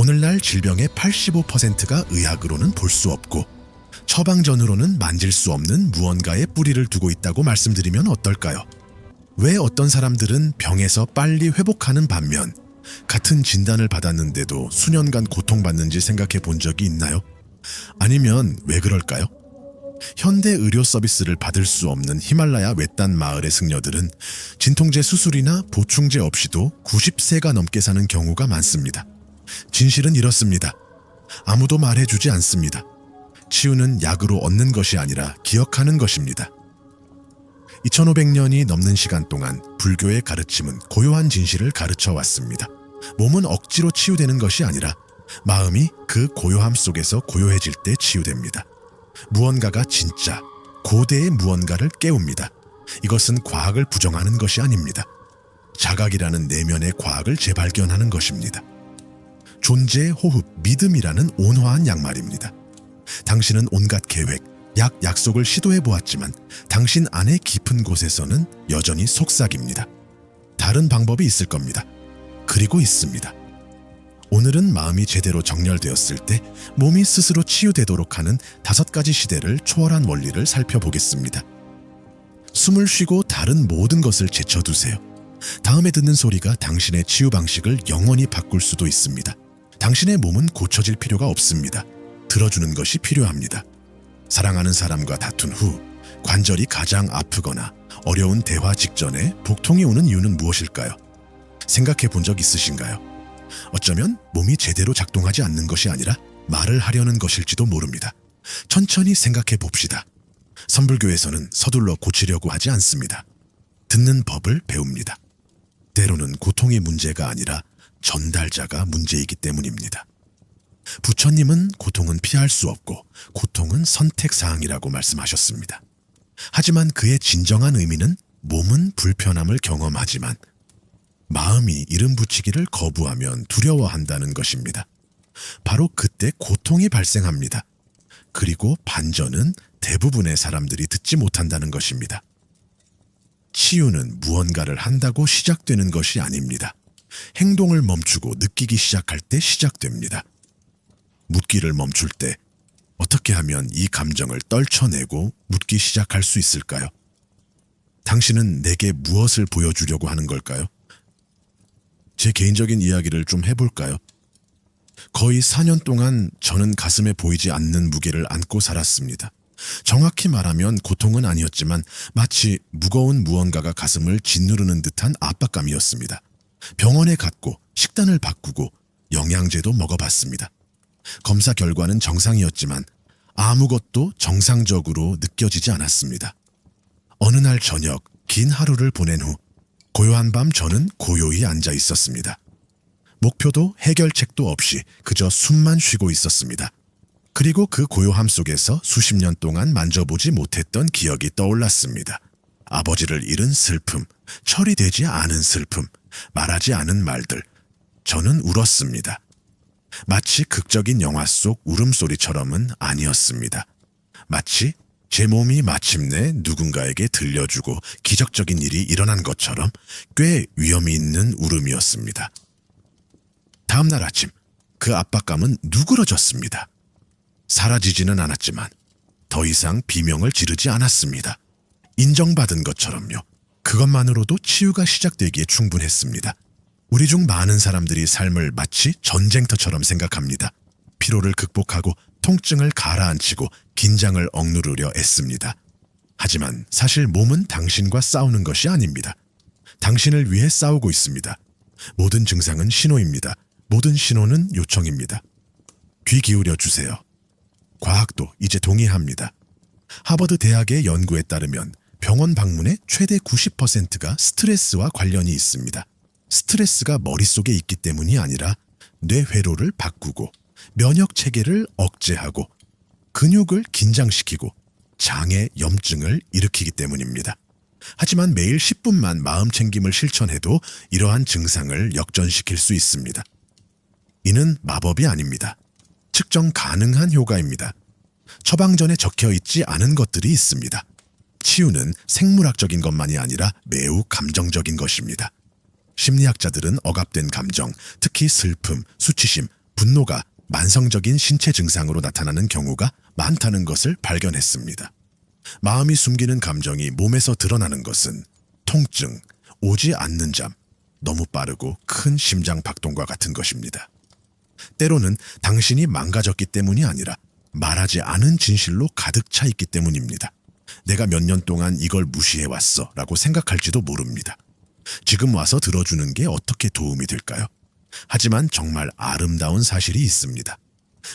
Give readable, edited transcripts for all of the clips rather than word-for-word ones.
오늘날 질병의 85%가 의학으로는 볼 수 없고 처방전으로는 만질 수 없는 무언가에 뿌리를 두고 있다고 말씀드리면 어떨까요? 왜 어떤 사람들은 병에서 빨리 회복하는 반면 같은 진단을 받았는데도 수년간 고통받는지 생각해 본 적이 있나요? 아니면 왜 그럴까요? 현대 의료 서비스를 받을 수 없는 히말라야 외딴 마을의 승려들은 진통제 수술이나 보충제 없이도 90세가 넘게 사는 경우가 많습니다. 진실은 이렇습니다. 아무도 말해주지 않습니다. 치유는 약으로 얻는 것이 아니라 기억하는 것입니다. 2500년이 넘는 시간 동안 불교의 가르침은 고요한 진실을 가르쳐 왔습니다. 몸은 억지로 치유되는 것이 아니라 마음이 그 고요함 속에서 고요해질 때 치유됩니다. 무언가가 진짜 고대의 무언가를 깨웁니다. 이것은 과학을 부정하는 것이 아닙니다. 자각이라는 내면의 과학을 재발견하는 것입니다. 존재의 호흡, 믿음이라는 온화한 양말입니다. 당신은 온갖 계획, 약속을 시도해 보았지만 당신 안의 깊은 곳에서는 여전히 속삭입니다. 다른 방법이 있을 겁니다. 그리고 있습니다. 오늘은 마음이 제대로 정렬되었을 때 몸이 스스로 치유되도록 하는 5가지 시대를 초월한 원리를 살펴보겠습니다. 숨을 쉬고 다른 모든 것을 제쳐두세요. 다음에 듣는 소리가 당신의 치유 방식을 영원히 바꿀 수도 있습니다. 당신의 몸은 고쳐질 필요가 없습니다. 들어주는 것이 필요합니다. 사랑하는 사람과 다툰 후 관절이 가장 아프거나 어려운 대화 직전에 복통이 오는 이유는 무엇일까요? 생각해 본 적 있으신가요? 어쩌면 몸이 제대로 작동하지 않는 것이 아니라 말을 하려는 것일지도 모릅니다. 천천히 생각해 봅시다. 선불교에서는 서둘러 고치려고 하지 않습니다. 듣는 법을 배웁니다. 때로는 고통이 문제가 아니라 전달자가 문제이기 때문입니다. 부처님은 고통은 피할 수 없고 고통은 선택사항이라고 말씀하셨습니다. 하지만 그의 진정한 의미는 몸은 불편함을 경험하지만 마음이 이름 붙이기를 거부하면 두려워한다는 것입니다. 바로 그때 고통이 발생합니다. 그리고 반전은 대부분의 사람들이 듣지 못한다는 것입니다. 치유는 무언가를 한다고 시작되는 것이 아닙니다. 행동을 멈추고 느끼기 시작할 때 시작됩니다. 묻기를 멈출 때 어떻게 하면 이 감정을 떨쳐내고 묻기 시작할 수 있을까요? 당신은 내게 무엇을 보여주려고 하는 걸까요? 제 개인적인 이야기를 좀 해볼까요? 거의 4년 동안 저는 가슴에 보이지 않는 무게를 안고 살았습니다. 정확히 말하면 고통은 아니었지만 마치 무거운 무언가가 가슴을 짓누르는 듯한 압박감이었습니다. 병원에 갔고 식단을 바꾸고 영양제도 먹어봤습니다. 검사 결과는 정상이었지만 아무것도 정상적으로 느껴지지 않았습니다. 어느 날 저녁 긴 하루를 보낸 후 고요한 밤 저는 고요히 앉아 있었습니다. 목표도 해결책도 없이 그저 숨만 쉬고 있었습니다. 그리고 그 고요함 속에서 수십 년 동안 만져보지 못했던 기억이 떠올랐습니다. 아버지를 잃은 슬픔, 처리되지 않은 슬픔, 말하지 않은 말들. 저는 울었습니다. 마치 극적인 영화 속 울음소리처럼은 아니었습니다. 마치 제 몸이 마침내 누군가에게 들려주고 기적적인 일이 일어난 것처럼 꽤 위험이 있는 울음이었습니다. 다음 날 아침, 그 압박감은 누그러졌습니다. 사라지지는 않았지만 더 이상 비명을 지르지 않았습니다. 인정받은 것처럼요. 그것만으로도 치유가 시작되기에 충분했습니다. 우리 중 많은 사람들이 삶을 마치 전쟁터처럼 생각합니다. 피로를 극복하고 통증을 가라앉히고 긴장을 억누르려 애씁니다. 하지만 사실 몸은 당신과 싸우는 것이 아닙니다. 당신을 위해 싸우고 있습니다. 모든 증상은 신호입니다. 모든 신호는 요청입니다. 귀 기울여 주세요. 과학도 이제 동의합니다. 하버드 대학의 연구에 따르면 병원 방문의 최대 90%가 스트레스와 관련이 있습니다. 스트레스가 머릿속에 있기 때문이 아니라 뇌 회로를 바꾸고 면역 체계를 억제하고 근육을 긴장시키고 장애, 염증을 일으키기 때문입니다. 하지만 매일 10분만 마음 챙김을 실천해도 이러한 증상을 역전시킬 수 있습니다. 이는 마법이 아닙니다. 측정 가능한 효과입니다. 처방전에 적혀 있지 않은 것들이 있습니다. 치유는 생물학적인 것만이 아니라 매우 감정적인 것입니다. 심리학자들은 억압된 감정, 특히 슬픔, 수치심, 분노가 만성적인 신체 증상으로 나타나는 경우가 많다는 것을 발견했습니다. 마음이 숨기는 감정이 몸에서 드러나는 것은 통증, 오지 않는 잠, 너무 빠르고 큰 심장 박동과 같은 것입니다. 때로는 당신이 망가졌기 때문이 아니라 말하지 않은 진실로 가득 차 있기 때문입니다. 내가 몇 년 동안 이걸 무시해왔어 라고 생각할지도 모릅니다. 지금 와서 들어주는 게 어떻게 도움이 될까요? 하지만 정말 아름다운 사실이 있습니다.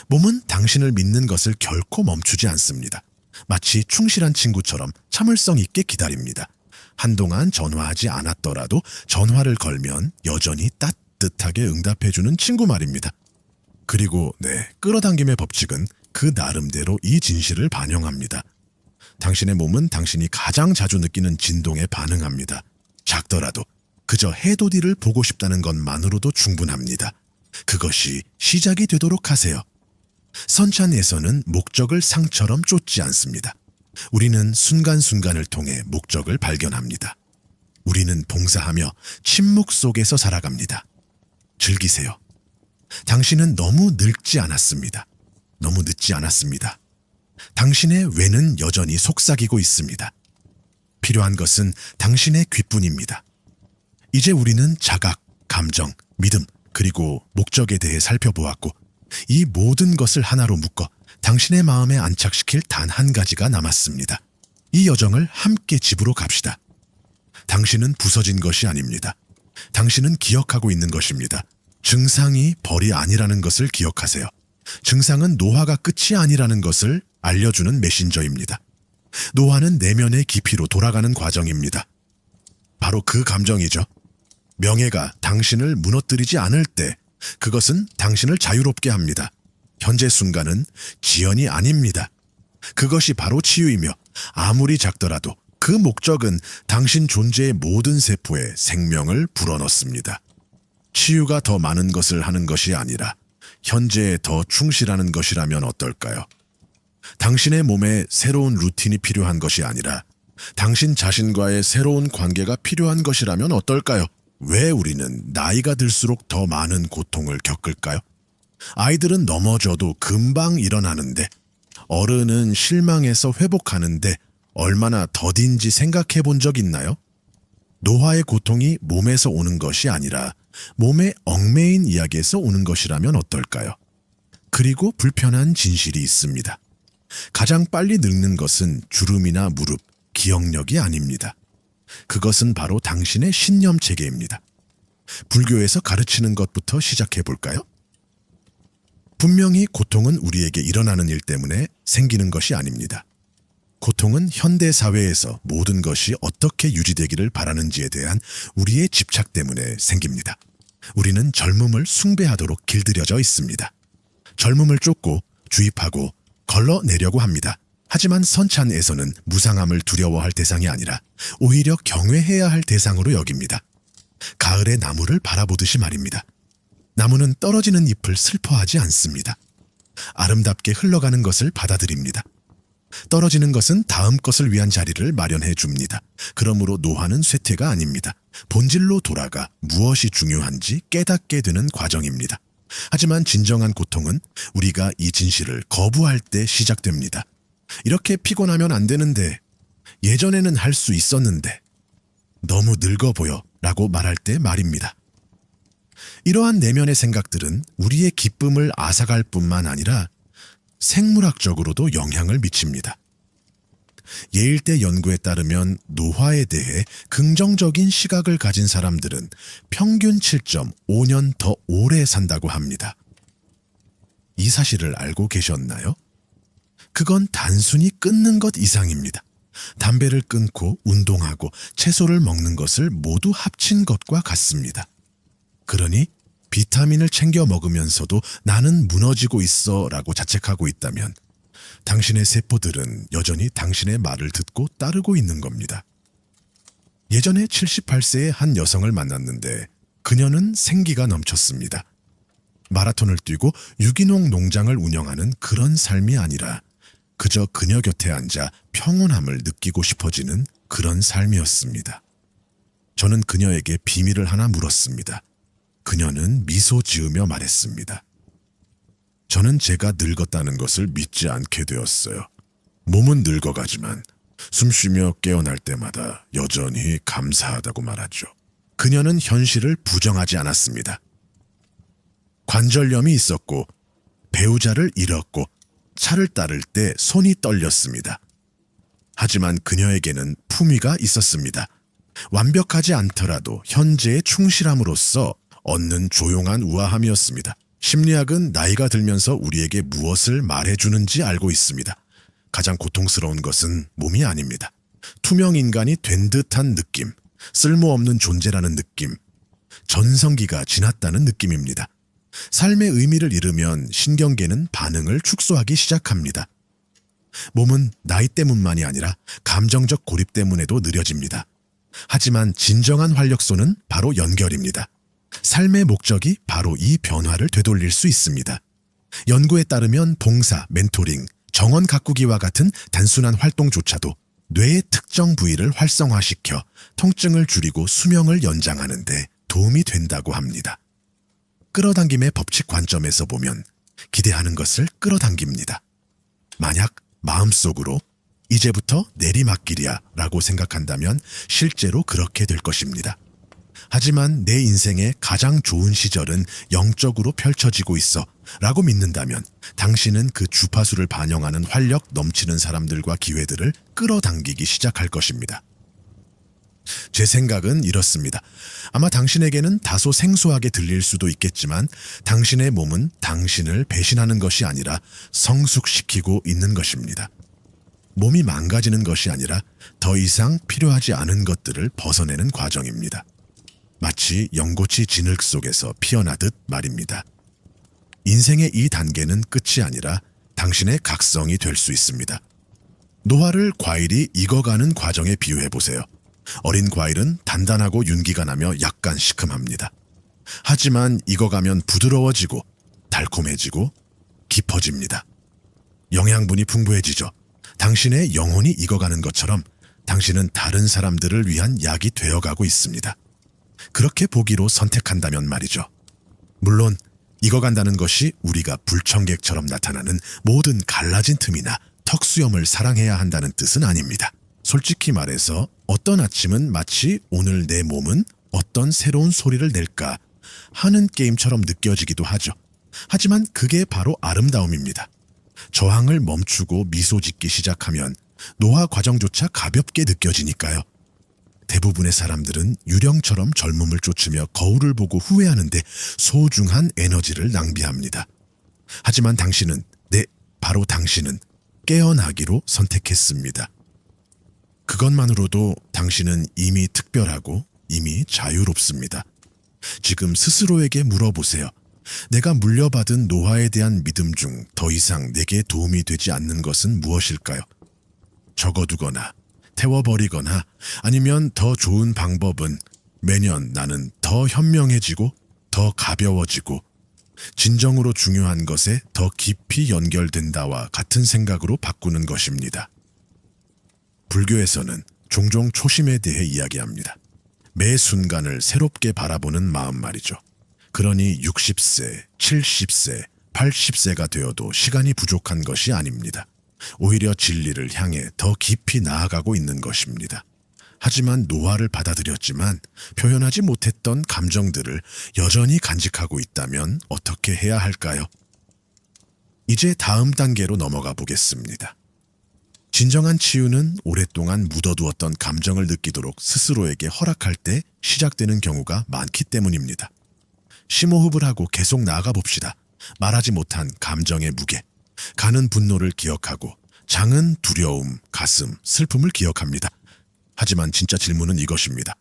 몸은 당신을 믿는 것을 결코 멈추지 않습니다. 마치 충실한 친구처럼 참을성 있게 기다립니다. 한동안 전화하지 않았더라도 전화를 걸면 여전히 따뜻하게 응답해주는 친구 말입니다. 그리고 끌어당김의 법칙은 그 나름대로 이 진실을 반영합니다. 당신의 몸은 당신이 가장 자주 느끼는 진동에 반응합니다. 작더라도 그저 해돋이를 보고 싶다는 것만으로도 충분합니다. 그것이 시작이 되도록 하세요. 선찬에서는 목적을 상처럼 쫓지 않습니다. 우리는 순간순간을 통해 목적을 발견합니다. 우리는 봉사하며 침묵 속에서 살아갑니다. 즐기세요. 당신은 너무 늙지 않았습니다. 너무 늦지 않았습니다. 당신의 외는 여전히 속삭이고 있습니다. 필요한 것은 당신의 귀뿐입니다. 이제 우리는 자각, 감정, 믿음, 그리고 목적에 대해 살펴보았고 이 모든 것을 하나로 묶어 당신의 마음에 안착시킬 단 한 가지가 남았습니다. 이 여정을 함께 집으로 갑시다. 당신은 부서진 것이 아닙니다. 당신은 기억하고 있는 것입니다. 증상이 벌이 아니라는 것을 기억하세요. 증상은 노화가 끝이 아니라는 것을 알려주는 메신저입니다. 노화는 내면의 깊이로 돌아가는 과정입니다. 바로 그 감정이죠. 명예가 당신을 무너뜨리지 않을 때 그것은 당신을 자유롭게 합니다. 현재 순간은 지연이 아닙니다. 그것이 바로 치유이며 아무리 작더라도 그 목적은 당신 존재의 모든 세포에 생명을 불어넣습니다. 치유가 더 많은 것을 하는 것이 아니라 현재에 더 충실하는 것이라면 어떨까요? 당신의 몸에 새로운 루틴이 필요한 것이 아니라 당신 자신과의 새로운 관계가 필요한 것이라면 어떨까요? 왜 우리는 나이가 들수록 더 많은 고통을 겪을까요? 아이들은 넘어져도 금방 일어나는데 어른은 실망해서 회복하는데 얼마나 더딘지 생각해 본 적 있나요? 노화의 고통이 몸에서 오는 것이 아니라 몸의 얽매인 이야기에서 오는 것이라면 어떨까요? 그리고 불편한 진실이 있습니다. 가장 빨리 늙는 것은 주름이나 무릎, 기억력이 아닙니다. 그것은 바로 당신의 신념 체계입니다. 불교에서 가르치는 것부터 시작해 볼까요? 분명히 고통은 우리에게 일어나는 일 때문에 생기는 것이 아닙니다. 고통은 현대 사회에서 모든 것이 어떻게 유지되기를 바라는지에 대한 우리의 집착 때문에 생깁니다. 우리는 젊음을 숭배하도록 길들여져 있습니다. 젊음을 쫓고 주입하고 걸러내려고 합니다. 하지만 선찬에서는 무상함을 두려워할 대상이 아니라 오히려 경외해야 할 대상으로 여깁니다. 가을의 나무를 바라보듯이 말입니다. 나무는 떨어지는 잎을 슬퍼하지 않습니다. 아름답게 흘러가는 것을 받아들입니다. 떨어지는 것은 다음 것을 위한 자리를 마련해 줍니다. 그러므로 노화는 쇠퇴가 아닙니다. 본질로 돌아가 무엇이 중요한지 깨닫게 되는 과정입니다. 하지만 진정한 고통은 우리가 이 진실을 거부할 때 시작됩니다. 이렇게 피곤하면 안 되는데, 예전에는 할 수 있었는데, 너무 늙어 보여 라고 말할 때 말입니다. 이러한 내면의 생각들은 우리의 기쁨을 앗아갈 뿐만 아니라 생물학적으로도 영향을 미칩니다. 예일대 연구에 따르면 노화에 대해 긍정적인 시각을 가진 사람들은 평균 7.5년 더 오래 산다고 합니다. 이 사실을 알고 계셨나요? 그건 단순히 끊는 것 이상입니다. 담배를 끊고 운동하고 채소를 먹는 것을 모두 합친 것과 같습니다. 그러니 비타민을 챙겨 먹으면서도 나는 무너지고 있어 라고 자책하고 있다면 당신의 세포들은 여전히 당신의 말을 듣고 따르고 있는 겁니다. 예전에 78세의 한 여성을 만났는데 그녀는 생기가 넘쳤습니다. 마라톤을 뛰고 유기농 농장을 운영하는 그런 삶이 아니라 그저 그녀 곁에 앉아 평온함을 느끼고 싶어지는 그런 삶이었습니다. 저는 그녀에게 비밀을 하나 물었습니다. 그녀는 미소 지으며 말했습니다. 저는 제가 늙었다는 것을 믿지 않게 되었어요. 몸은 늙어가지만 숨쉬며 깨어날 때마다 여전히 감사하다고 말하죠. 그녀는 현실을 부정하지 않았습니다. 관절염이 있었고 배우자를 잃었고 차를 따를 때 손이 떨렸습니다. 하지만 그녀에게는 품위가 있었습니다. 완벽하지 않더라도 현재에 충실함으로써 얻는 조용한 우아함이었습니다. 심리학은 나이가 들면서 우리에게 무엇을 말해주는지 알고 있습니다. 가장 고통스러운 것은 몸이 아닙니다. 투명 인간이 된 듯한 느낌, 쓸모없는 존재라는 느낌, 전성기가 지났다는 느낌입니다. 삶의 의미를 잃으면 신경계는 반응을 축소하기 시작합니다. 몸은 나이 때문만이 아니라 감정적 고립 때문에도 느려집니다. 하지만 진정한 활력소는 바로 연결입니다. 삶의 목적이 바로 이 변화를 되돌릴 수 있습니다. 연구에 따르면 봉사, 멘토링, 정원 가꾸기와 같은 단순한 활동조차도 뇌의 특정 부위를 활성화시켜 통증을 줄이고 수명을 연장하는 데 도움이 된다고 합니다. 끌어당김의 법칙 관점에서 보면 기대하는 것을 끌어당깁니다. 만약 마음속으로 이제부터 내리막길이야 라고 생각한다면 실제로 그렇게 될 것입니다. 하지만 내 인생의 가장 좋은 시절은 영적으로 펼쳐지고 있어 라고 믿는다면 당신은 그 주파수를 반영하는 활력 넘치는 사람들과 기회들을 끌어당기기 시작할 것입니다. 제 생각은 이렇습니다. 아마 당신에게는 다소 생소하게 들릴 수도 있겠지만 당신의 몸은 당신을 배신하는 것이 아니라 성숙시키고 있는 것입니다. 몸이 망가지는 것이 아니라 더 이상 필요하지 않은 것들을 벗어내는 과정입니다. 마치 연고치 진흙 속에서 피어나듯 말입니다. 인생의 이 단계는 끝이 아니라 당신의 각성이 될 수 있습니다. 노화를 과일이 익어가는 과정에 비유해보세요. 어린 과일은 단단하고 윤기가 나며 약간 시큼합니다. 하지만 익어가면 부드러워지고 달콤해지고 깊어집니다. 영양분이 풍부해지죠. 당신의 영혼이 익어가는 것처럼 당신은 다른 사람들을 위한 약이 되어가고 있습니다. 그렇게 보기로 선택한다면 말이죠. 물론 익어간다는 것이 우리가 불청객처럼 나타나는 모든 갈라진 틈이나 턱수염을 사랑해야 한다는 뜻은 아닙니다. 솔직히 말해서 어떤 아침은 마치 오늘 내 몸은 어떤 새로운 소리를 낼까 하는 게임처럼 느껴지기도 하죠. 하지만 그게 바로 아름다움입니다. 저항을 멈추고 미소 짓기 시작하면 노화 과정조차 가볍게 느껴지니까요. 대부분의 사람들은 유령처럼 젊음을 쫓으며 거울을 보고 후회하는데 소중한 에너지를 낭비합니다. 하지만 당신은, 바로 당신은 깨어나기로 선택했습니다. 그것만으로도 당신은 이미 특별하고 이미 자유롭습니다. 지금 스스로에게 물어보세요. 내가 물려받은 노화에 대한 믿음 중 더 이상 내게 도움이 되지 않는 것은 무엇일까요? 적어두거나 태워버리거나 아니면 더 좋은 방법은 매년 나는 더 현명해지고 더 가벼워지고 진정으로 중요한 것에 더 깊이 연결된다와 같은 생각으로 바꾸는 것입니다. 불교에서는 종종 초심에 대해 이야기합니다. 매 순간을 새롭게 바라보는 마음 말이죠. 그러니 60세, 70세, 80세가 되어도 시간이 부족한 것이 아닙니다. 오히려 진리를 향해 더 깊이 나아가고 있는 것입니다. 하지만 노화를 받아들였지만 표현하지 못했던 감정들을 여전히 간직하고 있다면 어떻게 해야 할까요? 이제 다음 단계로 넘어가 보겠습니다. 진정한 치유는 오랫동안 묻어두었던 감정을 느끼도록 스스로에게 허락할 때 시작되는 경우가 많기 때문입니다. 심호흡을 하고 계속 나아가 봅시다. 말하지 못한 감정의 무게, 가는 분노를 기억하고 장은 두려움, 가슴, 슬픔을 기억합니다. 하지만 진짜 질문은 이것입니다.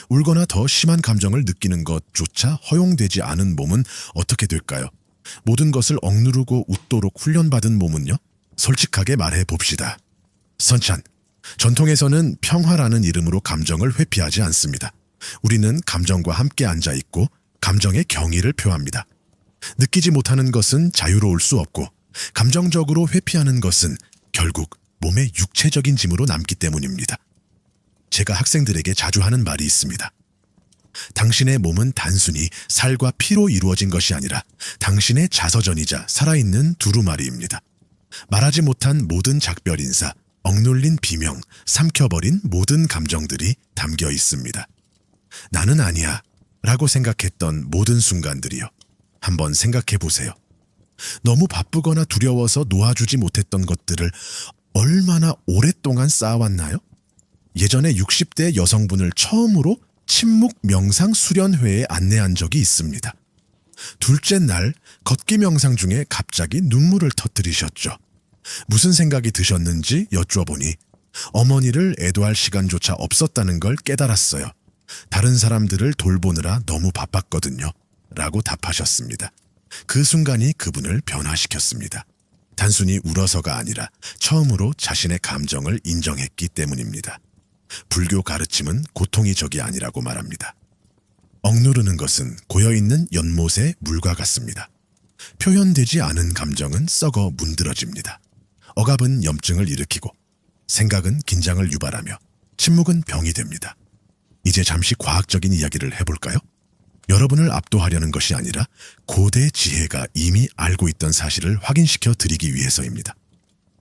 울거나 더 심한 감정을 느끼는 것조차 허용되지 않은 몸은 어떻게 될까요? 모든 것을 억누르고 웃도록 훈련받은 몸은요? 솔직하게 말해 봅시다. 선찬, 전통에서는 평화라는 이름으로 감정을 회피하지 않습니다. 우리는 감정과 함께 앉아있고 감정의 경의를 표합니다. 느끼지 못하는 것은 자유로울 수 없고 감정적으로 회피하는 것은 결국 몸의 육체적인 짐으로 남기 때문입니다. 제가 학생들에게 자주 하는 말이 있습니다. 당신의 몸은 단순히 살과 피로 이루어진 것이 아니라 당신의 자서전이자 살아있는 두루마리입니다. 말하지 못한 모든 작별 인사, 억눌린 비명, 삼켜버린 모든 감정들이 담겨 있습니다. 나는 아니야 라고 생각했던 모든 순간들이요. 한번 생각해 보세요. 너무 바쁘거나 두려워서 놓아주지 못했던 것들을 얼마나 오랫동안 쌓아왔나요? 예전에 60대 여성분을 처음으로 침묵 명상 수련회에 안내한 적이 있습니다. 둘째 날 걷기 명상 중에 갑자기 눈물을 터뜨리셨죠. 무슨 생각이 드셨는지 여쭈어보니 어머니를 애도할 시간조차 없었다는 걸 깨달았어요. 다른 사람들을 돌보느라 너무 바빴거든요. 라고 답하셨습니다. 그 순간이 그분을 변화시켰습니다. 단순히 울어서가 아니라 처음으로 자신의 감정을 인정했기 때문입니다. 불교 가르침은 고통이 적이 아니라고 말합니다. 억누르는 것은 고여있는 연못의 물과 같습니다. 표현되지 않은 감정은 썩어 문드러집니다. 억압은 염증을 일으키고 생각은 긴장을 유발하며 침묵은 병이 됩니다. 이제 잠시 과학적인 이야기를 해볼까요? 여러분을 압도하려는 것이 아니라 고대 지혜가 이미 알고 있던 사실을 확인시켜 드리기 위해서입니다.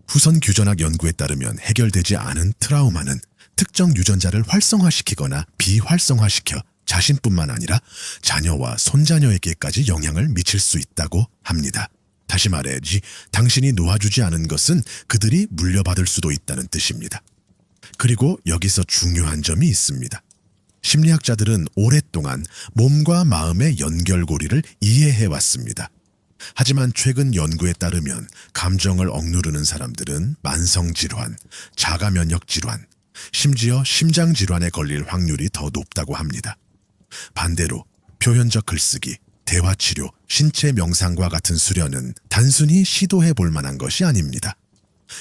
후선 규전학 연구에 따르면 해결되지 않은 트라우마는 특정 유전자를 활성화시키거나 비활성화시켜 자신뿐만 아니라 자녀와 손자녀에게까지 영향을 미칠 수 있다고 합니다. 다시 말해야지 당신이 놓아주지 않은 것은 그들이 물려받을 수도 있다는 뜻입니다. 그리고 여기서 중요한 점이 있습니다. 심리학자들은 오랫동안 몸과 마음의 연결고리를 이해해왔습니다. 하지만 최근 연구에 따르면 감정을 억누르는 사람들은 만성질환, 자가면역질환, 심지어 심장질환에 걸릴 확률이 더 높다고 합니다. 반대로 표현적 글쓰기, 대화치료, 신체 명상과 같은 수련은 단순히 시도해 볼 만한 것이 아닙니다.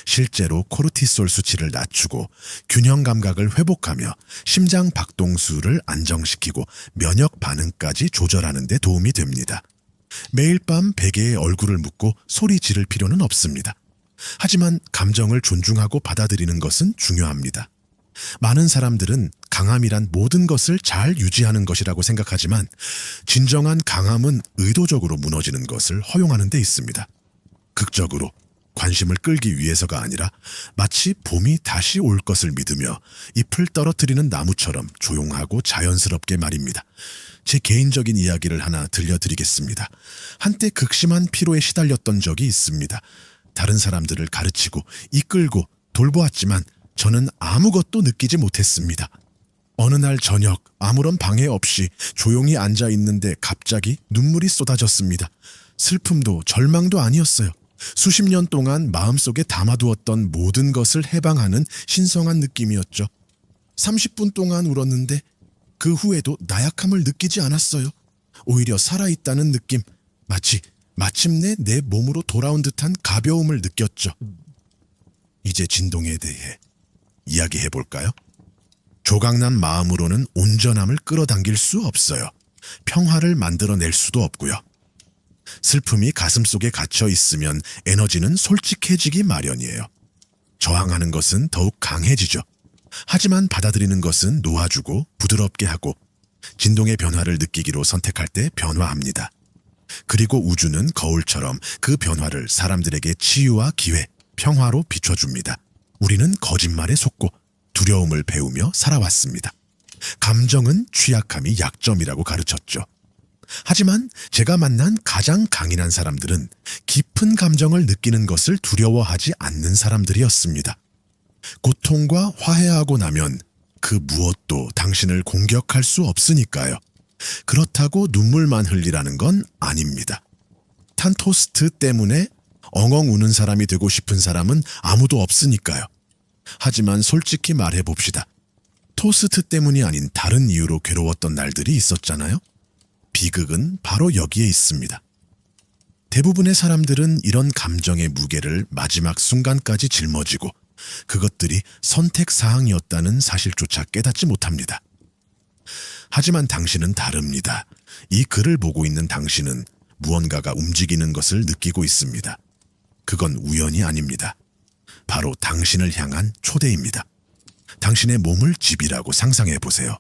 실제로 코르티솔 수치를 낮추고 균형 감각을 회복하며 심장 박동수를 안정시키고 면역 반응까지 조절하는 데 도움이 됩니다. 매일 밤 베개에 얼굴을 묻고 소리 지를 필요는 없습니다. 하지만 감정을 존중하고 받아들이는 것은 중요합니다. 많은 사람들은 강함이란 모든 것을 잘 유지하는 것이라고 생각하지만 진정한 강함은 의도적으로 무너지는 것을 허용하는 데 있습니다. 극적으로 관심을 끌기 위해서가 아니라 마치 봄이 다시 올 것을 믿으며 잎을 떨어뜨리는 나무처럼 조용하고 자연스럽게 말입니다. 제 개인적인 이야기를 하나 들려드리겠습니다. 한때 극심한 피로에 시달렸던 적이 있습니다. 다른 사람들을 가르치고 이끌고 돌보았지만 저는 아무것도 느끼지 못했습니다. 어느 날 저녁 아무런 방해 없이 조용히 앉아 있는데 갑자기 눈물이 쏟아졌습니다. 슬픔도 절망도 아니었어요. 수십 년 동안 마음속에 담아두었던 모든 것을 해방하는 신성한 느낌이었죠. 30분 동안 울었는데 그 후에도 나약함을 느끼지 않았어요. 오히려 살아있다는 느낌, 마치 마침내 내 몸으로 돌아온 듯한 가벼움을 느꼈죠. 이제 진동에 대해 이야기해 볼까요? 조각난 마음으로는 온전함을 끌어당길 수 없어요. 평화를 만들어낼 수도 없고요. 슬픔이 가슴속에 갇혀 있으면 에너지는 솔직해지기 마련이에요. 저항하는 것은 더욱 강해지죠. 하지만 받아들이는 것은 놓아주고 부드럽게 하고 진동의 변화를 느끼기로 선택할 때 변화합니다. 그리고 우주는 거울처럼 그 변화를 사람들에게 치유와 기회, 평화로 비춰줍니다. 우리는 거짓말에 속고 두려움을 배우며 살아왔습니다. 감정은 취약함이 약점이라고 가르쳤죠. 하지만 제가 만난 가장 강인한 사람들은 깊은 감정을 느끼는 것을 두려워하지 않는 사람들이었습니다. 고통과 화해하고 나면 그 무엇도 당신을 공격할 수 없으니까요. 그렇다고 눈물만 흘리라는 건 아닙니다. 탄 토스트 때문에 엉엉 우는 사람이 되고 싶은 사람은 아무도 없으니까요. 하지만 솔직히 말해봅시다. 토스트 때문이 아닌 다른 이유로 괴로웠던 날들이 있었잖아요. 비극은 바로 여기에 있습니다. 대부분의 사람들은 이런 감정의 무게를 마지막 순간까지 짊어지고 그것들이 선택사항이었다는 사실조차 깨닫지 못합니다. 하지만 당신은 다릅니다. 이 글을 보고 있는 당신은 무언가가 움직이는 것을 느끼고 있습니다. 그건 우연이 아닙니다. 바로 당신을 향한 초대입니다. 당신의 몸을 집이라고 상상해 보세요.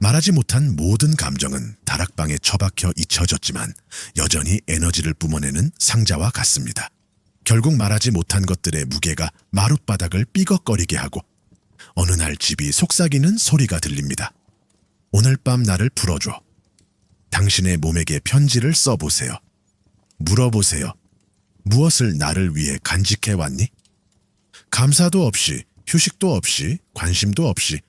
말하지 못한 모든 감정은 다락방에 처박혀 잊혀졌지만 여전히 에너지를 뿜어내는 상자와 같습니다. 결국 말하지 못한 것들의 무게가 마룻바닥을 삐걱거리게 하고 어느 날 집이 속삭이는 소리가 들립니다. 오늘 밤 나를 풀어줘. 당신의 몸에게 편지를 써보세요. 물어보세요. 무엇을 나를 위해 간직해 왔니? 감사도 없이, 휴식도 없이, 관심도 없이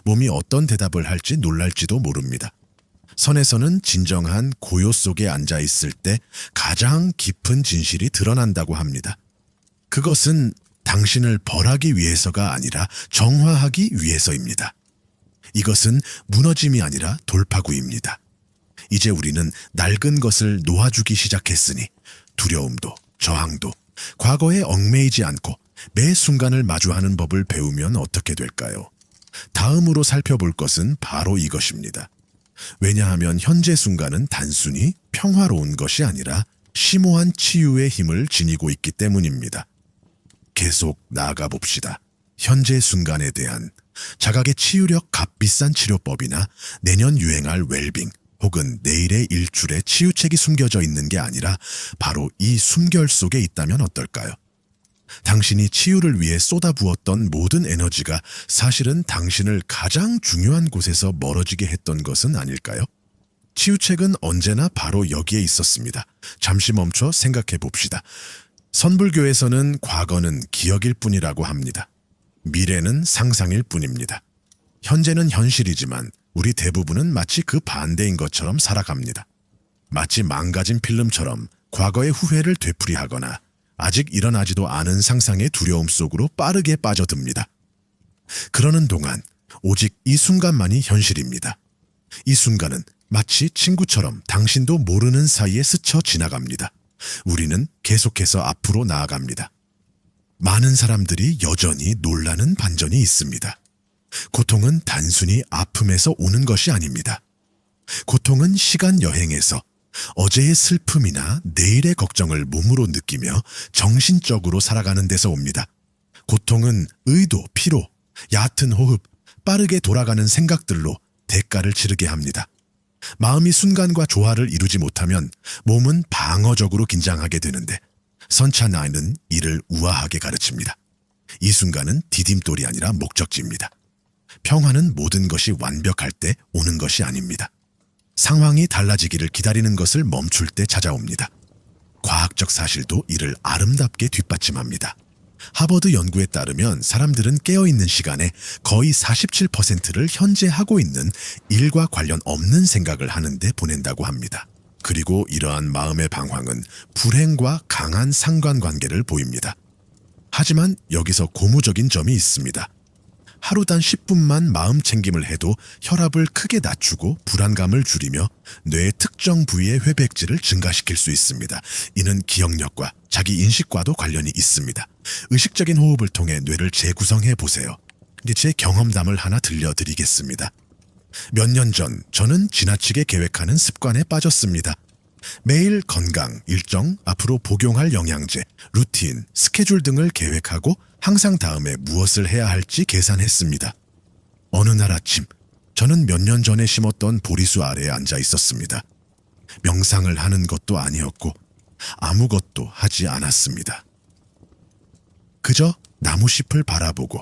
몸이 어떤 대답을 할지 놀랄지도 모릅니다. 선에서는 진정한 고요 속에 앉아 있을 때 가장 깊은 진실이 드러난다고 합니다. 그것은 당신을 벌하기 위해서가 아니라 정화하기 위해서입니다. 이것은 무너짐이 아니라 돌파구입니다. 이제 우리는 낡은 것을 놓아주기 시작했으니 두려움도 저항도 과거에 얽매이지 않고 매 순간을 마주하는 법을 배우면 어떻게 될까요? 다음으로 살펴볼 것은 바로 이것입니다. 왜냐하면 현재 순간은 단순히 평화로운 것이 아니라 심오한 치유의 힘을 지니고 있기 때문입니다. 계속 나아가 봅시다. 현재 순간에 대한 자각의 치유력 값비싼 치료법이나 내년 유행할 웰빙 혹은 내일의 일출에 치유책이 숨겨져 있는 게 아니라 바로 이 숨결 속에 있다면 어떨까요? 당신이 치유를 위해 쏟아부었던 모든 에너지가 사실은 당신을 가장 중요한 곳에서 멀어지게 했던 것은 아닐까요? 치유책은 언제나 바로 여기에 있었습니다. 잠시 멈춰 생각해 봅시다. 선불교에서는 과거는 기억일 뿐이라고 합니다. 미래는 상상일 뿐입니다. 현재는 현실이지만 우리 대부분은 마치 그 반대인 것처럼 살아갑니다. 마치 망가진 필름처럼 과거의 후회를 되풀이하거나 아직 일어나지도 않은 상상의 두려움 속으로 빠르게 빠져듭니다. 그러는 동안 오직 이 순간만이 현실입니다. 이 순간은 마치 친구처럼 당신도 모르는 사이에 스쳐 지나갑니다. 우리는 계속해서 앞으로 나아갑니다. 많은 사람들이 여전히 놀라는 반전이 있습니다. 고통은 단순히 아픔에서 오는 것이 아닙니다. 고통은 시간 여행에서 어제의 슬픔이나 내일의 걱정을 몸으로 느끼며 정신적으로 살아가는 데서 옵니다. 고통은 의도, 피로, 얕은 호흡, 빠르게 돌아가는 생각들로 대가를 치르게 합니다. 마음이 순간과 조화를 이루지 못하면 몸은 방어적으로 긴장하게 되는데 선차나이는 이를 우아하게 가르칩니다. 이 순간은 디딤돌이 아니라 목적지입니다. 평화는 모든 것이 완벽할 때 오는 것이 아닙니다. 상황이 달라지기를 기다리는 것을 멈출 때 찾아옵니다. 과학적 사실도 이를 아름답게 뒷받침합니다. 하버드 연구에 따르면 사람들은 깨어있는 시간에 거의 47%를 현재 하고 있는 일과 관련 없는 생각을 하는데 보낸다고 합니다. 그리고 이러한 마음의 방황은 불행과 강한 상관관계를 보입니다. 하지만 여기서 고무적인 점이 있습니다. 하루 단 10분만 마음 챙김을 해도 혈압을 크게 낮추고 불안감을 줄이며 뇌의 특정 부위의 회백질을 증가시킬 수 있습니다. 이는 기억력과 자기 인식과도 관련이 있습니다. 의식적인 호흡을 통해 뇌를 재구성해 보세요. 이제 제 경험담을 하나 들려드리겠습니다. 몇 년 전 저는 지나치게 계획하는 습관에 빠졌습니다. 매일 건강, 일정, 앞으로 복용할 영양제, 루틴, 스케줄 등을 계획하고 항상 다음에 무엇을 해야 할지 계산했습니다. 어느 날 아침, 저는 몇 년 전에 심었던 보리수 아래에 앉아 있었습니다. 명상을 하는 것도 아니었고 아무것도 하지 않았습니다. 그저 나무잎을 바라보고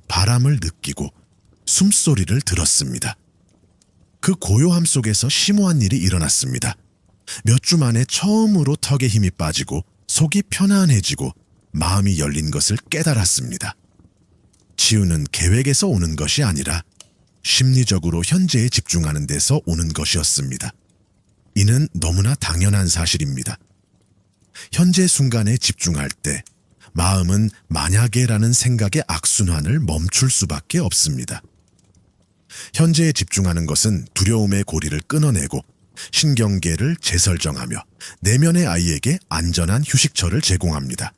바람을 느끼고 숨소리를 들었습니다. 그 고요함 속에서 심오한 일이 일어났습니다. 몇 주 만에 처음으로 턱에 힘이 빠지고 속이 편안해지고 마음이 열린 것을 깨달았습니다. 치유는 계획에서 오는 것이 아니라 심리적으로 현재에 집중하는 데서 오는 것이었습니다. 이는 너무나 당연한 사실입니다. 현재 순간에 집중할 때 마음은 만약에라는 생각의 악순환을 멈출 수밖에 없습니다. 현재에 집중하는 것은 두려움의 고리를 끊어내고 신경계를 재설정하며 내면의 아이에게 안전한 휴식처를 제공합니다.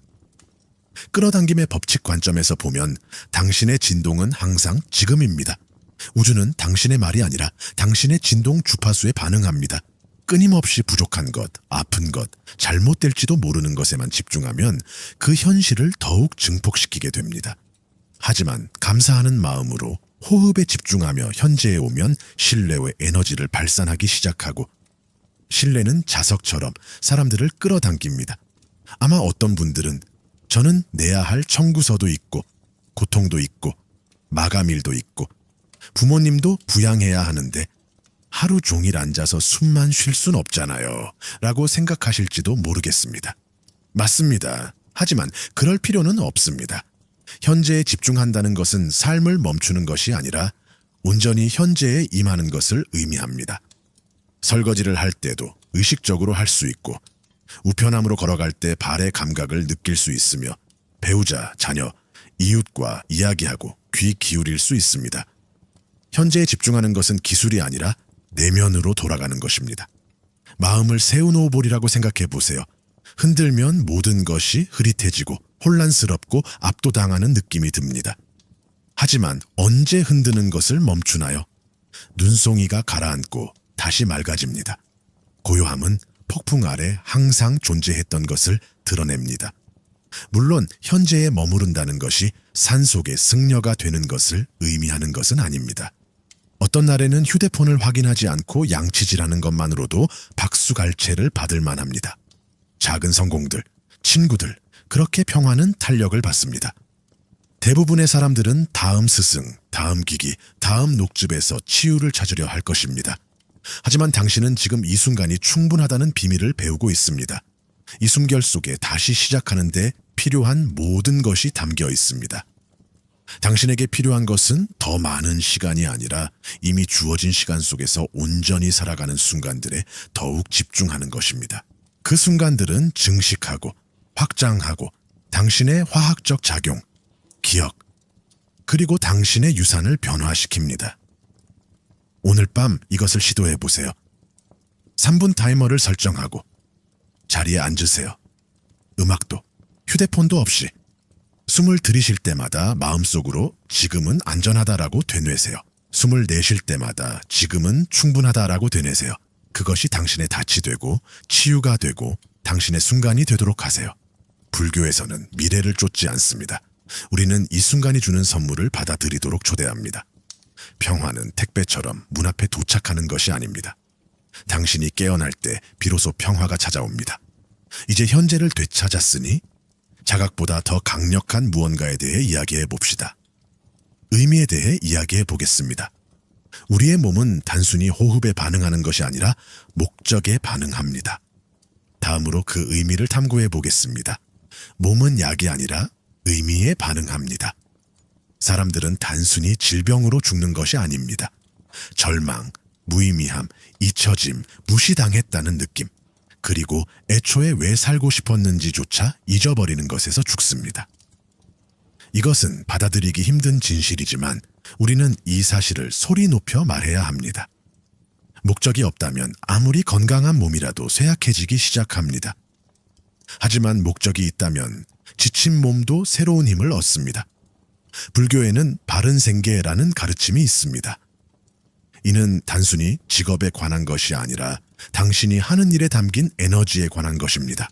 끌어당김의 법칙 관점에서 보면 당신의 진동은 항상 지금입니다. 우주는 당신의 말이 아니라 당신의 진동 주파수에 반응합니다. 끊임없이 부족한 것, 아픈 것, 잘못될지도 모르는 것에만 집중하면 그 현실을 더욱 증폭시키게 됩니다. 하지만 감사하는 마음으로 호흡에 집중하며 현재에 오면 신뢰의 에너지를 발산하기 시작하고, 신뢰는 자석처럼 사람들을 끌어당깁니다. 아마 어떤 분들은 저는 내야 할 청구서도 있고 고통도 있고 마감일도 있고 부모님도 부양해야 하는데 하루 종일 앉아서 숨만 쉴 순 없잖아요 라고 생각하실지도 모르겠습니다. 맞습니다. 하지만 그럴 필요는 없습니다. 현재에 집중한다는 것은 삶을 멈추는 것이 아니라 온전히 현재에 임하는 것을 의미합니다. 설거지를 할 때도 의식적으로 할 수 있고, 우편함으로 걸어갈 때 발의 감각을 느낄 수 있으며, 배우자, 자녀, 이웃과 이야기하고 귀 기울일 수 있습니다. 현재에 집중하는 것은 기술이 아니라 내면으로 돌아가는 것입니다. 마음을 새우노볼이라고 생각해 보세요. 흔들면 모든 것이 흐릿해지고 혼란스럽고 압도당하는 느낌이 듭니다. 하지만 언제 흔드는 것을 멈추나요? 눈송이가 가라앉고 다시 맑아집니다. 고요함은 폭풍 아래 항상 존재했던 것을 드러냅니다. 물론 현재에 머무른다는 것이 산속의 승려가 되는 것을 의미하는 것은 아닙니다. 어떤 날에는 휴대폰을 확인하지 않고 양치질하는 것만으로도 박수갈채를 받을 만합니다. 작은 성공들, 친구들, 그렇게 평화는 탄력을 받습니다. 대부분의 사람들은 다음 스승, 다음 기기, 다음 녹즙에서 치유를 찾으려 할 것입니다. 하지만 당신은 지금 이 순간이 충분하다는 비밀을 배우고 있습니다. 이 숨결 속에 다시 시작하는 데 필요한 모든 것이 담겨 있습니다. 당신에게 필요한 것은 더 많은 시간이 아니라 이미 주어진 시간 속에서 온전히 살아가는 순간들에 더욱 집중하는 것입니다. 그 순간들은 증식하고 확장하고 당신의 화학적 작용, 기억, 그리고 당신의 유산을 변화시킵니다. 오늘 밤 이것을 시도해 보세요. 3분 타이머를 설정하고 자리에 앉으세요. 음악도, 휴대폰도 없이 숨을 들이쉴 때마다 마음속으로 지금은 안전하다라고 되뇌세요. 숨을 내쉴 때마다 지금은 충분하다라고 되뇌세요. 그것이 당신의 닻이 되고 치유가 되고 당신의 순간이 되도록 하세요. 불교에서는 미래를 쫓지 않습니다. 우리는 이 순간이 주는 선물을 받아들이도록 초대합니다. 평화는 택배처럼 문 앞에 도착하는 것이 아닙니다. 당신이 깨어날 때 비로소 평화가 찾아옵니다. 이제 현재를 되찾았으니 자각보다 더 강력한 무언가에 대해 이야기해 봅시다. 의미에 대해 이야기해 보겠습니다. 우리의 몸은 단순히 호흡에 반응하는 것이 아니라 목적에 반응합니다. 다음으로 그 의미를 탐구해 보겠습니다. 몸은 약이 아니라 의미에 반응합니다. 사람들은 단순히 질병으로 죽는 것이 아닙니다. 절망, 무의미함, 잊혀짐, 무시당했다는 느낌, 그리고 애초에 왜 살고 싶었는지조차 잊어버리는 것에서 죽습니다. 이것은 받아들이기 힘든 진실이지만 우리는 이 사실을 소리 높여 말해야 합니다. 목적이 없다면 아무리 건강한 몸이라도 쇠약해지기 시작합니다. 하지만 목적이 있다면 지친 몸도 새로운 힘을 얻습니다. 불교에는 바른 생계라는 가르침이 있습니다. 이는 단순히 직업에 관한 것이 아니라 당신이 하는 일에 담긴 에너지에 관한 것입니다.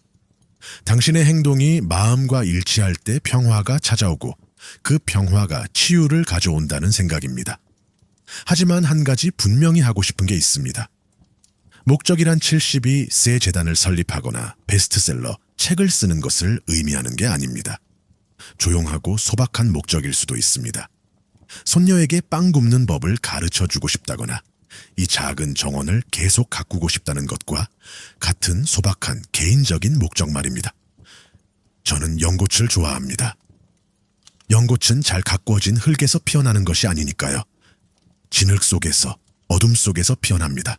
당신의 행동이 마음과 일치할 때 평화가 찾아오고 그 평화가 치유를 가져온다는 생각입니다. 하지만 한 가지 분명히 하고 싶은 게 있습니다. 목적이란 70이 새 재단을 설립하거나 베스트셀러, 책을 쓰는 것을 의미하는 게 아닙니다. 조용하고 소박한 목적일 수도 있습니다. 손녀에게 빵 굽는 법을 가르쳐주고 싶다거나 이 작은 정원을 계속 가꾸고 싶다는 것과 같은 소박한 개인적인 목적 말입니다. 저는 연꽃을 좋아합니다. 연꽃은 잘 가꾸어진 흙에서 피어나는 것이 아니니까요. 진흙 속에서, 어둠 속에서 피어납니다.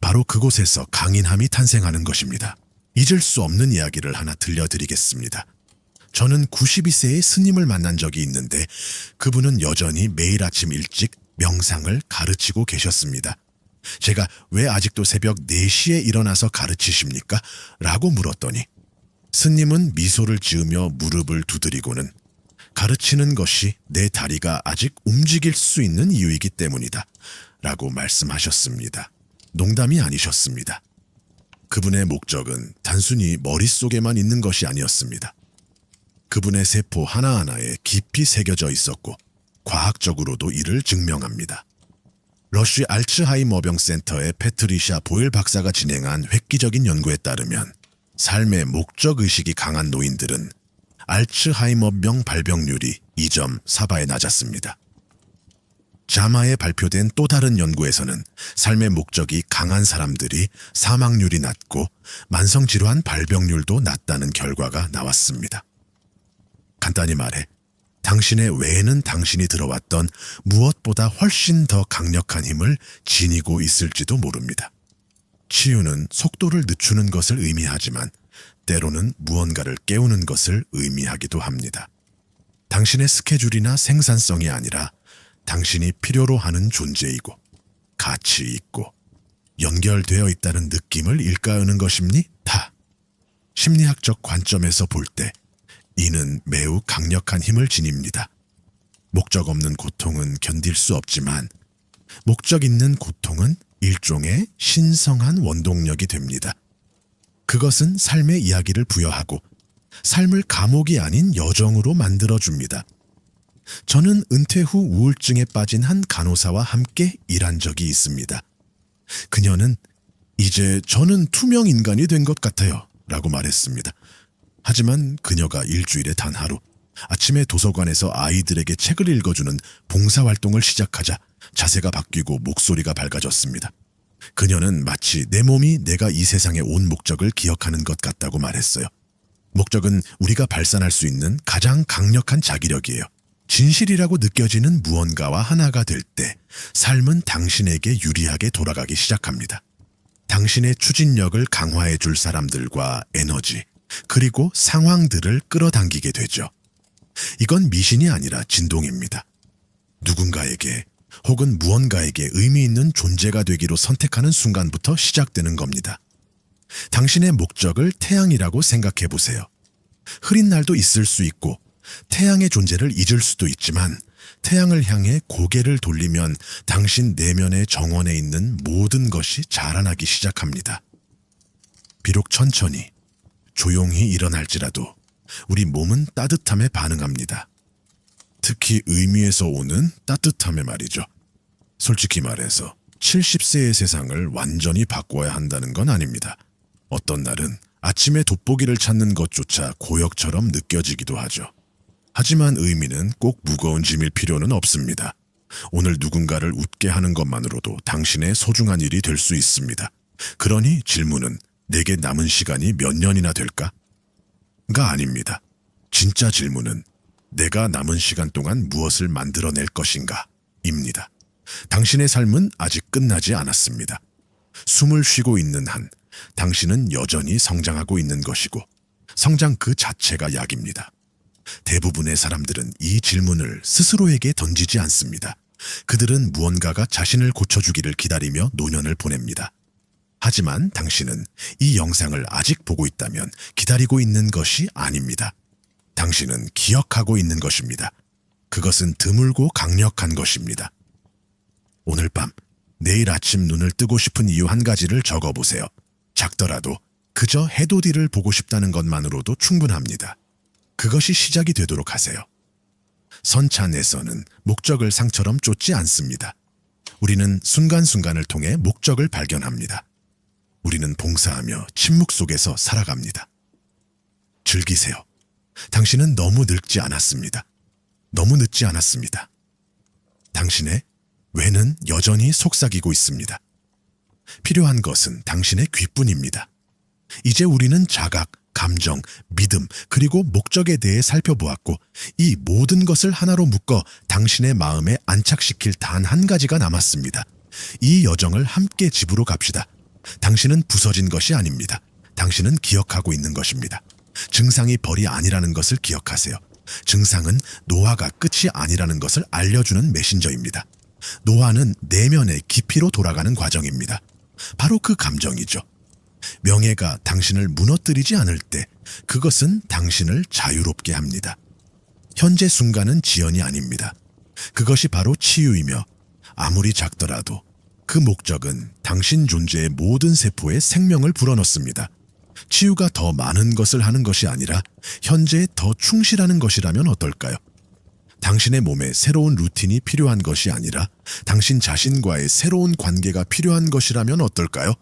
바로 그곳에서 강인함이 탄생하는 것입니다. 잊을 수 없는 이야기를 하나 들려드리겠습니다. 저는 92세의 스님을 만난 적이 있는데 그분은 여전히 매일 아침 일찍 명상을 가르치고 계셨습니다. 제가 왜 아직도 새벽 4시에 일어나서 가르치십니까? 라고 물었더니 스님은 미소를 지으며 무릎을 두드리고는 가르치는 것이 내 다리가 아직 움직일 수 있는 이유이기 때문이다 라고 말씀하셨습니다. 농담이 아니셨습니다. 그분의 목적은 단순히 머릿속에만 있는 것이 아니었습니다. 그분의 세포 하나하나에 깊이 새겨져 있었고 과학적으로도 이를 증명합니다. 러쉬 알츠하이머병 센터의 패트리샤 보일 박사가 진행한 획기적인 연구에 따르면 삶의 목적의식이 강한 노인들은 알츠하이머병 발병률이 2.4배에 낮았습니다. 자마에 발표된 또 다른 연구에서는 삶의 목적이 강한 사람들이 사망률이 낮고 만성질환 발병률도 낮다는 결과가 나왔습니다. 간단히 말해 당신의 외에는 당신이 들어왔던 무엇보다 훨씬 더 강력한 힘을 지니고 있을지도 모릅니다. 치유는 속도를 늦추는 것을 의미하지만 때로는 무언가를 깨우는 것을 의미하기도 합니다. 당신의 스케줄이나 생산성이 아니라 당신이 필요로 하는 존재이고 가치 있고 연결되어 있다는 느낌을 일깨우는 것입니다. 심리학적 관점에서 볼 때 이는 매우 강력한 힘을 지닙니다. 목적 없는 고통은 견딜 수 없지만 목적 있는 고통은 일종의 신성한 원동력이 됩니다. 그것은 삶의 이야기를 부여하고 삶을 감옥이 아닌 여정으로 만들어줍니다. 저는 은퇴 후 우울증에 빠진 한 간호사와 함께 일한 적이 있습니다. 그녀는 이제 저는 투명 인간이 된 것 같아요 라고 말했습니다. 하지만 그녀가 일주일에 단 하루 아침에 도서관에서 아이들에게 책을 읽어주는 봉사활동을 시작하자 자세가 바뀌고 목소리가 밝아졌습니다. 그녀는 마치 내 몸이 내가 이 세상에 온 목적을 기억하는 것 같다고 말했어요. 목적은 우리가 발산할 수 있는 가장 강력한 자기력이에요. 진실이라고 느껴지는 무언가와 하나가 될 때 삶은 당신에게 유리하게 돌아가기 시작합니다. 당신의 추진력을 강화해 줄 사람들과 에너지, 그리고 상황들을 끌어당기게 되죠. 이건 미신이 아니라 진동입니다. 누군가에게 혹은 무언가에게 의미 있는 존재가 되기로 선택하는 순간부터 시작되는 겁니다. 당신의 목적을 태양이라고 생각해 보세요. 흐린 날도 있을 수 있고 태양의 존재를 잊을 수도 있지만 태양을 향해 고개를 돌리면 당신 내면의 정원에 있는 모든 것이 자라나기 시작합니다. 비록 천천히, 조용히 일어날지라도 우리 몸은 따뜻함에 반응합니다. 특히 의미에서 오는 따뜻함에 말이죠. 솔직히 말해서 70세의 세상을 완전히 바꿔야 한다는 건 아닙니다. 어떤 날은 아침에 돋보기를 찾는 것조차 고역처럼 느껴지기도 하죠. 하지만 의미는 꼭 무거운 짐일 필요는 없습니다. 오늘 누군가를 웃게 하는 것만으로도 당신의 소중한 일이 될 수 있습니다. 그러니 질문은 내게 남은 시간이 몇 년이나 될까? 가 아닙니다. 진짜 질문은 내가 남은 시간 동안 무엇을 만들어낼 것인가? 입니다. 당신의 삶은 아직 끝나지 않았습니다. 숨을 쉬고 있는 한 당신은 여전히 성장하고 있는 것이고 성장 그 자체가 약입니다. 대부분의 사람들은 이 질문을 스스로에게 던지지 않습니다. 그들은 무언가가 자신을 고쳐주기를 기다리며 노년을 보냅니다. 하지만 당신은 이 영상을 아직 보고 있다면 기다리고 있는 것이 아닙니다. 당신은 기억하고 있는 것입니다. 그것은 드물고 강력한 것입니다. 오늘 밤, 내일 아침 눈을 뜨고 싶은 이유 한 가지를 적어보세요. 작더라도 그저 해돋이를 보고 싶다는 것만으로도 충분합니다. 그것이 시작이 되도록 하세요. 선찬에서는 목적을 상처럼 쫓지 않습니다. 우리는 순간순간을 통해 목적을 발견합니다. 우리는 봉사하며 침묵 속에서 살아갑니다. 즐기세요. 당신은 너무 늙지 않았습니다. 너무 늦지 않았습니다. 당신의 외는 여전히 속삭이고 있습니다. 필요한 것은 당신의 귀뿐입니다. 이제 우리는 자각, 감정, 믿음, 그리고 목적에 대해 살펴보았고 이 모든 것을 하나로 묶어 당신의 마음에 안착시킬 단 한 가지가 남았습니다. 이 여정을 함께 집으로 갑시다. 당신은 부서진 것이 아닙니다. 당신은 기억하고 있는 것입니다. 증상이 벌이 아니라는 것을 기억하세요. 증상은 노화가 끝이 아니라는 것을 알려주는 메신저입니다. 노화는 내면의 깊이로 돌아가는 과정입니다. 바로 그 감정이죠. 명예가 당신을 무너뜨리지 않을 때 그것은 당신을 자유롭게 합니다. 현재 순간은 지연이 아닙니다. 그것이 바로 치유이며 아무리 작더라도 그 목적은 당신 존재의 모든 세포에 생명을 불어넣습니다. 치유가 더 많은 것을 하는 것이 아니라 현재에 더 충실하는 것이라면 어떨까요? 당신의 몸에 새로운 루틴이 필요한 것이 아니라 당신 자신과의 새로운 관계가 필요한 것이라면 어떨까요?